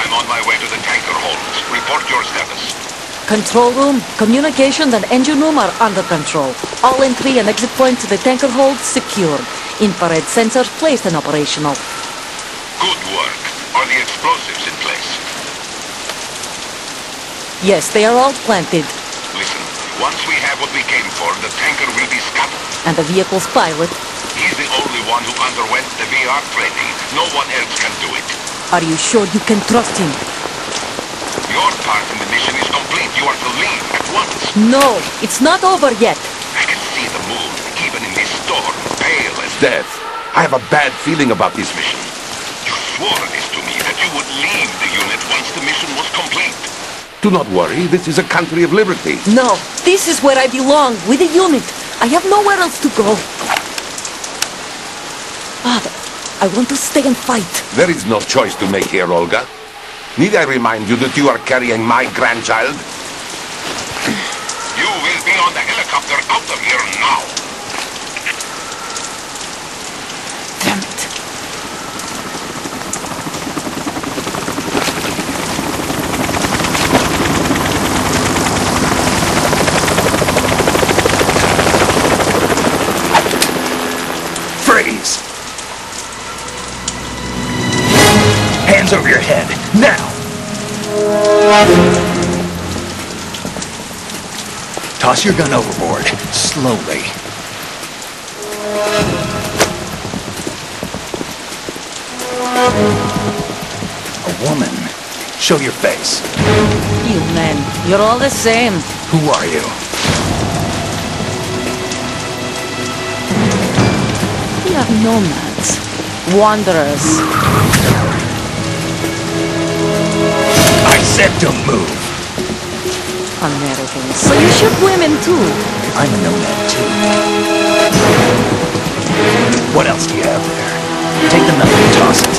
I'm on my way to the tanker holds. Report your status. Control room, communications and engine room are under control. All entry and exit points to the tanker hold secured. Infrared sensors placed and operational. Good work. Are the explosives in place? Yes, they are all planted. Listen, once we have what we came for, the tanker will be scuttled. And the vehicle's pilot. He's the only one who underwent the VR training. No one else can do it. Are you sure you can trust him? Your part in the mission is complete. You are to leave at once. No, it's not over yet. I can see the moon, even in this storm, pale as Death. I have a bad feeling about this mission. You swore this to me, that you would leave the unit once the mission was complete. Do not worry, this is a country of liberty. No, this is where I belong, with the unit. I have nowhere else to go. Father, I want to stay and fight. There is no choice to make here, Olga. Need I remind you that you are carrying my grandchild? You will be on the helicopter out of here now. Damn it. Freeze! Hands over your head, now! Toss your gun overboard, slowly. A woman. Show your face. You men, you're all the same. Who are you? We are nomads. Wanderers. I said don't move. Americans. So you shoot women too. I'm a nomad too. What else do you have there? Take the metal and toss it.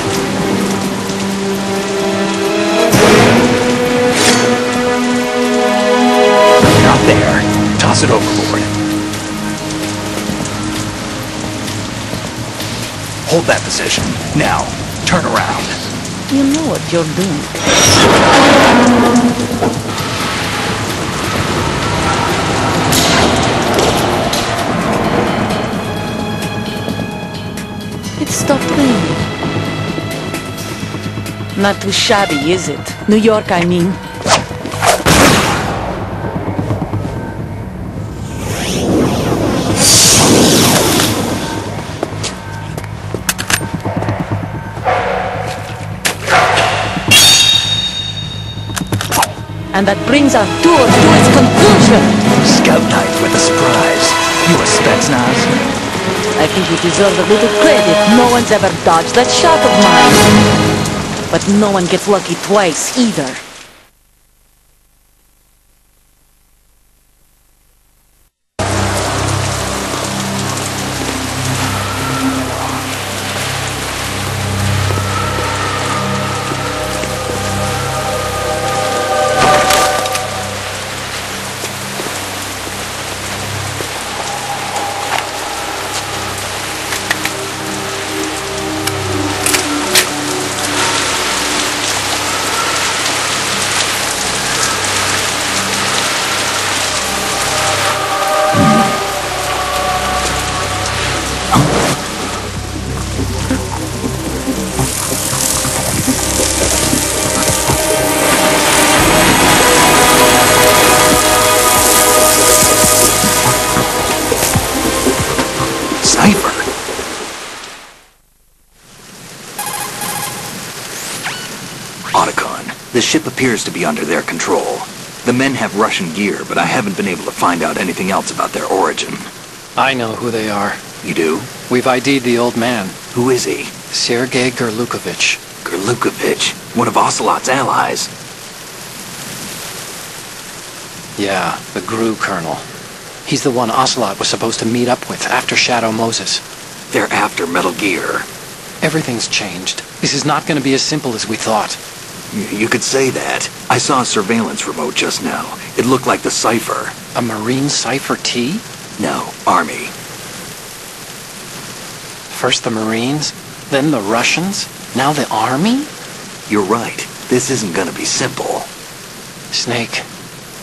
Not there. Toss it overboard. Hold that position. Now, turn around. You know what you're doing. It stopped raining. Not too shabby, is it? New York, I mean. And that brings our tour to its conclusion. Scout knife with a surprise. You a Spetsnaz? I think you deserve a little credit. No one's ever dodged that shot of mine. But no one gets lucky twice, either. The ship appears to be under their control. The men have Russian gear, but I haven't been able to find out anything else about their origin. I know who they are. You do? We've ID'd the old man. Who is he? Sergei Gerlukovich. Gerlukovich, one of Ocelot's allies. Yeah, the GRU colonel. He's the one Ocelot was supposed to meet up with after Shadow Moses. They're after Metal Gear. Everything's changed. This is not going to be as simple as we thought. You could say that. I saw a surveillance remote just now. It looked like the Cypher. A Marine Cypher T? No, Army. First the Marines, then the Russians, now the Army? You're right. This isn't gonna be simple. Snake,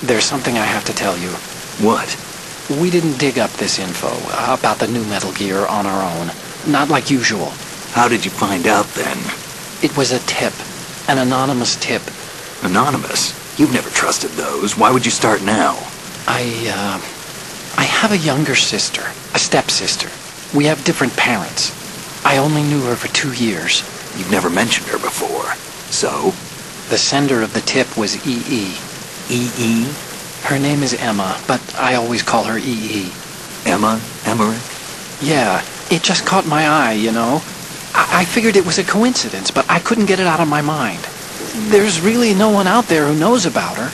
there's something I have to tell you. What? We didn't dig up this info about the new Metal Gear on our own. Not like usual. How did you find out then? It was a tip. An anonymous tip. Anonymous? You've never trusted those. Why would you start now? I have a younger sister. A stepsister. We have different parents. I only knew her for 2 years. You've never mentioned her before. So? The sender of the tip was E.E. E.E.? Her name is Emma, but I always call her E.E. Emma? Emmerich? Yeah, it just caught my eye, you know? I figured it was a coincidence, but I couldn't get it out of my mind. There's really no one out there who knows about her.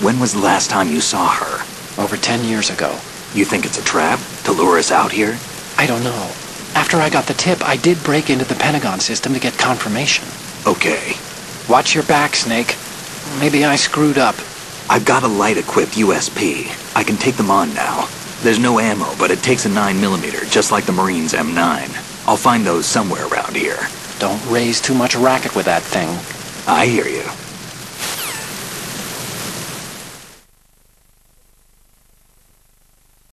When was the last time you saw her? Over 10 years ago. You think it's a trap? To lure us out here? I don't know. After I got the tip, I did break into the Pentagon system to get confirmation. Okay. Watch your back, Snake. Maybe I screwed up. I've got a light-equipped USP. I can take them on now. There's no ammo, but it takes a 9mm, just like the Marines' M9. I'll find those somewhere around here. Don't raise too much racket with that thing. I hear you.